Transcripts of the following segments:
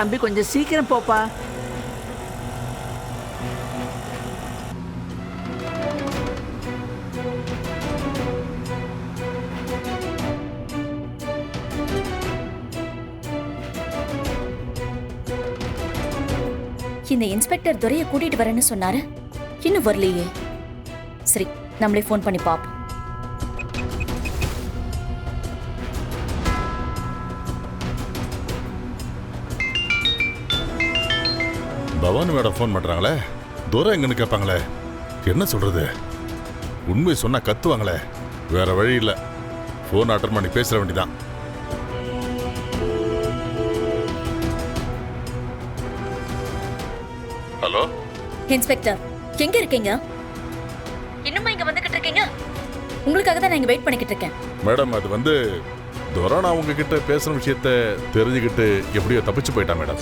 தம்பி கொஞ்சம் சீக்கிரம் போப்பா. இந்த இன்ஸ்பெக்டர் துரையை கூட்டிட்டு வரேன்னு சொன்னாரு, இன்னும் வரலையே. சரி, நம்மளே ஃபோன் பண்ணி பாப்போம். பவானி மேடம் ஃபோன் பண்றாங்களே, துரை எங்கன்னு கேட்பாங்களே, என்ன சொல்றது? உண்மை சொன்னா கத்துவாங்களே, வேற வழி இல்லை. ஃபோன் அட்டன் பண்ணி பேசுற வேண்டிதான். ஹலோ இன்ஸ்பெக்டர், எங்க இருக்கீங்க? இன்னுமா இங்க வந்துகிட்டு இருக்கீங்க? உங்களுக்காக தான் நான் இங்க வெயிட் பண்ணிக்கிட்டு இருக்கேன். மேடம், அது வந்து துரை நான் உங்ககிட்ட பேசுற விஷயத்த தெரிஞ்சுக்கிட்டு எப்படியோ தப்பிச்சு போயிட்டான் மேடம்.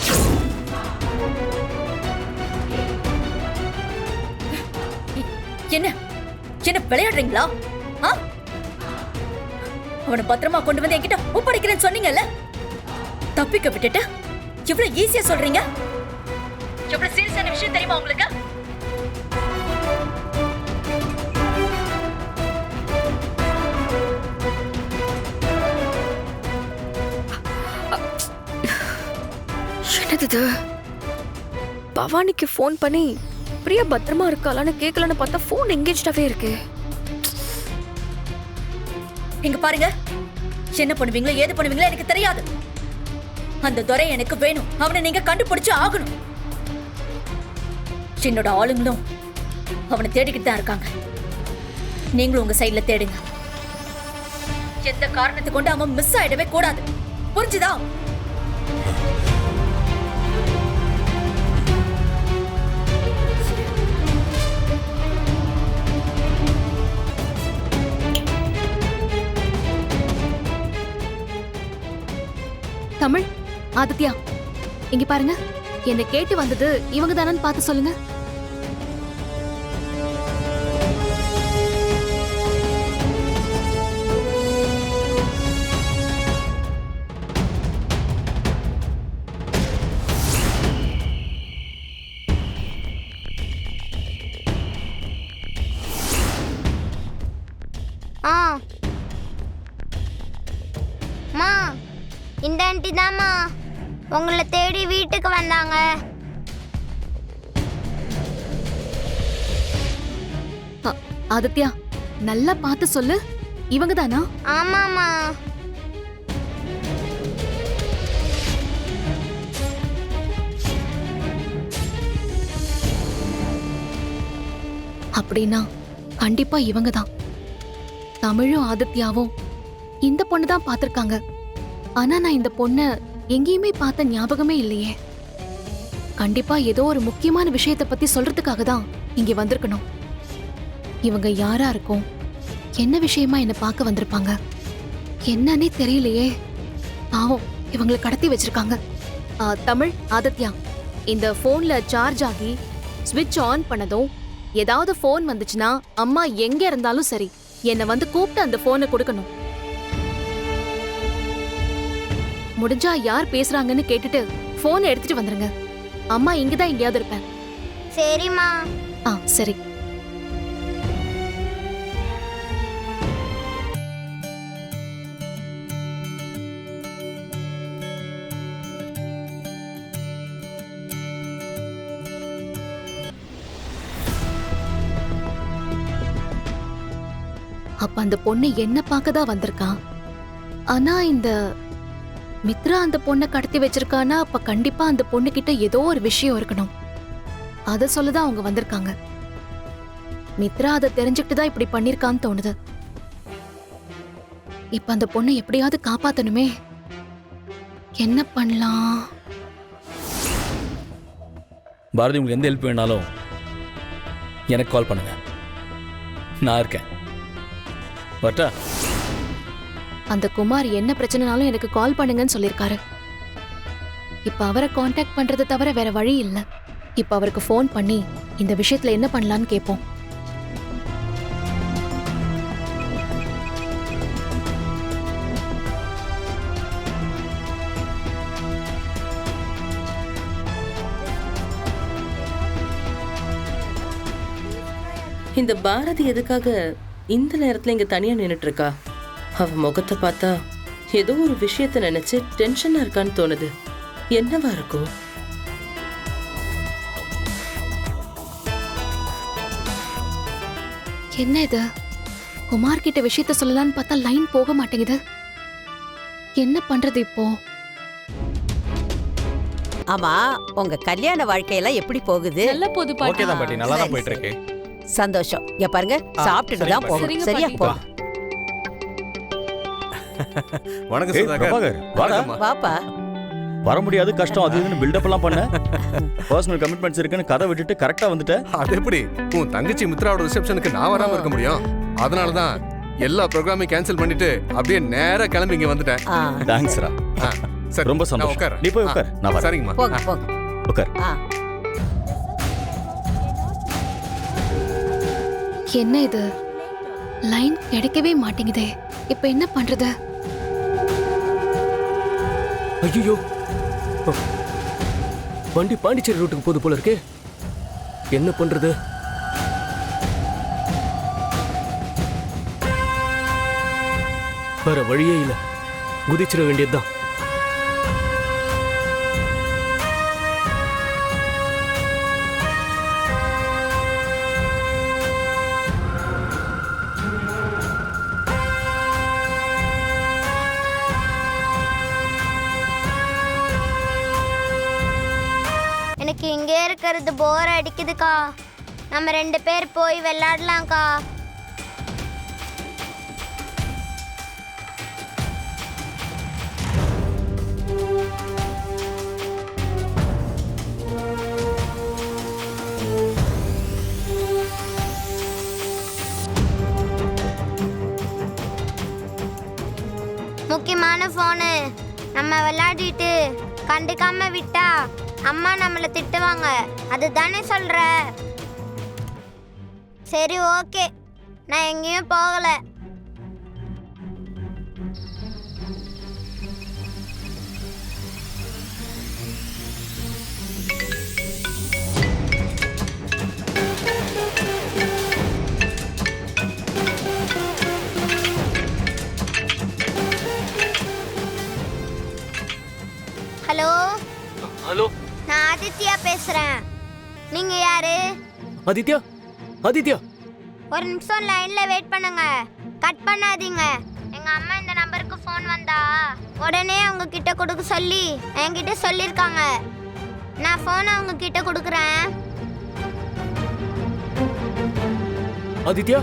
என்ன என்ன விளையாடுறீங்களா? அவனை பத்திரமா கொண்டு வந்து என்கிட்ட ஒப்படைக்கிறேன்னு சொன்னீங்கல்ல, தப்பிக்க விட்டுட்டு எவ்வளவு ஈஸியா சொல்றீங்க. எவ்வளவு சீரியஸான விஷயம் தெரியுமா உங்களுக்கு? என்னது? பவானிக்கு ஃபோன் பண்ணி பிரியா பத்திரமா இருக்காளான்னு கேட்கலன்னு பார்த்தா ஃபோன் எங்கேஜ்டாவே இருக்கு. இங்க பாருங்க, என்ன பண்ணுவீங்களோ ஏது பண்ணுவீங்களோ எனக்கு தெரியாது. அந்த துரை எனக்கு வேணும். அவனை நீங்க கண்டுபிடிச்சு ஆகணும். என்னோட ஆளுங்களும் அவனை தேடிக்கிட்டு தான் இருக்காங்க. நீங்களும் உங்க சைட்ல தேடுங்க. எந்த காரணத்தை கொண்டு அவன் மிஸ் ஆயிடவே கூடாது. புரிஞ்சுதா? தமிழ், ஆதித்யா, இங்க பாருங்க. என்னை கேட்டு வந்தது இவங்க தானன்னு பார்த்து சொல்லுங்க. மா, இந்த ஆண்டி தாம்மா உங்களை தேடி வீட்டுக்கு வந்தாங்க. ஆதித்யா, நல்லா பார்த்து சொல்லு. இவங்க தானா? ஆமாம்மா. அப்படின்னா கண்டிப்பா இவங்க தான். தமிழும் ஆதித்யாவும் இந்த பொண்ணு தான் பார்த்திருக்காங்க. ஆனா நான் இந்த பொண்ண எங்கேயுமே பார்த்த ஞாபகமே இல்லையே. கண்டிப்பா ஏதோ ஒரு முக்கியமான விஷயத்தை பத்தி சொல்றதுக்காக தான் இங்க வந்திருக்கணும். இவங்க யாரா இருக்கும்? என்ன விஷயமா என்ன பார்க்க வந்திருப்பாங்க? என்னன்னே தெரியலையே. பாவம், இவங்களை கடத்தி வச்சிருக்காங்க. தமிழ், ஆதித்யா, இந்த போன்ல சார்ஜ் ஆகி ஸ்விட்ச் ஆன் பண்ணதும் ஏதாவது போன் வந்துச்சுன்னா அம்மா எங்க இருந்தாலும் சரி என்னை வந்து கூப்பிட்டு அந்த போனை கொடுக்கணும். முடிஞ்சா யார் பேசுறாங்கன்னு கேட்டுட்டு போனை எடுத்துட்டு வந்துருங்க. அம்மா இங்கதான் எங்கேயாவது இருப்பேன். சரிம்மா. சரி. அப்ப அந்த பொண்ணு என்ன பார்க்கதான் வந்திருக்கா. ஆனா இந்த மித்ரா அந்த பொண்ணை கடத்தி வச்சிருக்கானா, அப்ப கண்டிப்பா அந்த பொண்ணு கிட்ட ஏதோ ஒரு விஷயம் இருக்கணும். அத சொல்லதான் அவங்க வந்திருக்காங்க. மித்ரா அதை தெரிஞ்சுக்கிட்டு தான் இப்படி பண்ணிருக்கான்னு தோணுது. இப்ப அந்த பொண்ணை எப்படியாவது காப்பாத்தணுமே. என்ன பண்ணலாம்? பாரதி, உங்களுக்கு எந்த ஹெல்ப் வேணாலும் எனக்கு கால் பண்ணுங்க, நான் இருக்கேன். பட்டா, அந்த குமார் என்ன பிரச்சனைனாலும் எனக்கு கால் பண்ணுங்கன்னு சொல்லிருக்காரு. இப்ப அவரை காண்டாக்ட் பண்றதை தவிர வேற வழி இல்ல. இப்ப அவருக்கு ஃபோன் பண்ணி இந்த விஷயத்துல என்ன பண்ணலான்னு கேட்போம். இந்த பாரதி எதுக்காக இந்த நேரத்துல இங்க தனியா நின்னுட்டு இருக்கா? அவ முகத்தை பார்த்தா ஏதோ ஒரு விஷயத்த நினைச்சு டென்ஷனா இருக்கான்னு தோணுது. என்னவா இருக்கும்? என்ன இது? குமார் கிட்ட விஷயத்த சொல்லலாம்னு பார்த்தா லைன் போக மாட்டேங்குது. என்ன பண்றது இப்போ? ஆமா, உங்க கல்யாண வாழ்க்கையெல்லாம் எப்படி போகுது? நல்ல போது ஓகே தான் பாட்டி, நல்லா தான் போயிட்டு இருக்கு. சந்தோஷம். இங்க பாருங்க, சாப்பிட்டுட்டு தான் போகணும். சரிங்க சரியா பாட்டி. போ. வணக்கம் ஏய், சுதாகர். பிரபாகர், வாடா. வணக்கம்மா. வாப்பா. வர முடியாது, கஷ்டம், அது இதுன்னு பில்டப் எல்லாம் பண்ண. பர்சனல் கமிட்மெண்ட்ஸ் இருக்குன்னு கதை விட்டுட்டு கரெக்டா வந்துட்ட. அது எப்படி உன் தங்கச்சி மித்ராவோட ரிசப்ஷனுக்கு நான் வராம இருக்க முடியும்? அதனால தான் எல்லா ப்ரோக்ராமையும் கேன்சல் பண்ணிட்டு அப்படியே நேரா கிளம்பி இங்க வந்துட்டேன். ஆ, தேங்க்ஸ்ரா. ஆ, சரி, ரொம்ப நான் சந்தோஷம். உட்கார்றேன். நீ போய் ஆ, உட்கார், நான் வரேன். சரிங்கம்மா. போங்க ஆ. போங்க. உட்கார். ஆ, என்ன இது? லைன் கிடைக்கவே மாட்டேங்குதே. இப்ப என்ன பண்றது? ஐயோ, வண்டி பாண்டிச்சேரி ரூட்டுக்கு போகுது போல இருக்கே. என்ன பண்றது? வேற வழியே இல்ல, குதிச்சிட வேண்டியதுதான். எனக்கு இங்கே இருக்கிறது போர் அடிக்குதுக்கா. நம்ம 2 பேர் போய் விளையாடலாம்க்கா. முக்கியமான ஃபோனு. நம்ம விளையாடிட்டு கண்டுக்காம விட்டா அம்மா நம்மளை திட்டுவாங்க. அதுதானே சொல்ற? சரி, ஓகே, நான் எங்கேயும் போகல. ஹலோ, ஹலோ, நான் ஆதித்யா பேசுறேன். நீங்க யாரு? ஆதித்யா, ஆதித்யா. ஒரு நிமிஷம் லைன்ல வெயிட் பண்ணுங்க, கட் பண்ணாதீங்க. எங்க அம்மா இந்த நம்பருக்கு ஃபோன் வந்தா உடனே அவங்க கிட்ட கொடுக்க சொல்லி என்கிட்ட சொல்லிருக்காங்க. நான் ஃபோன் அவங்க கிட்ட கொடுக்குறேன். ஆதித்யா,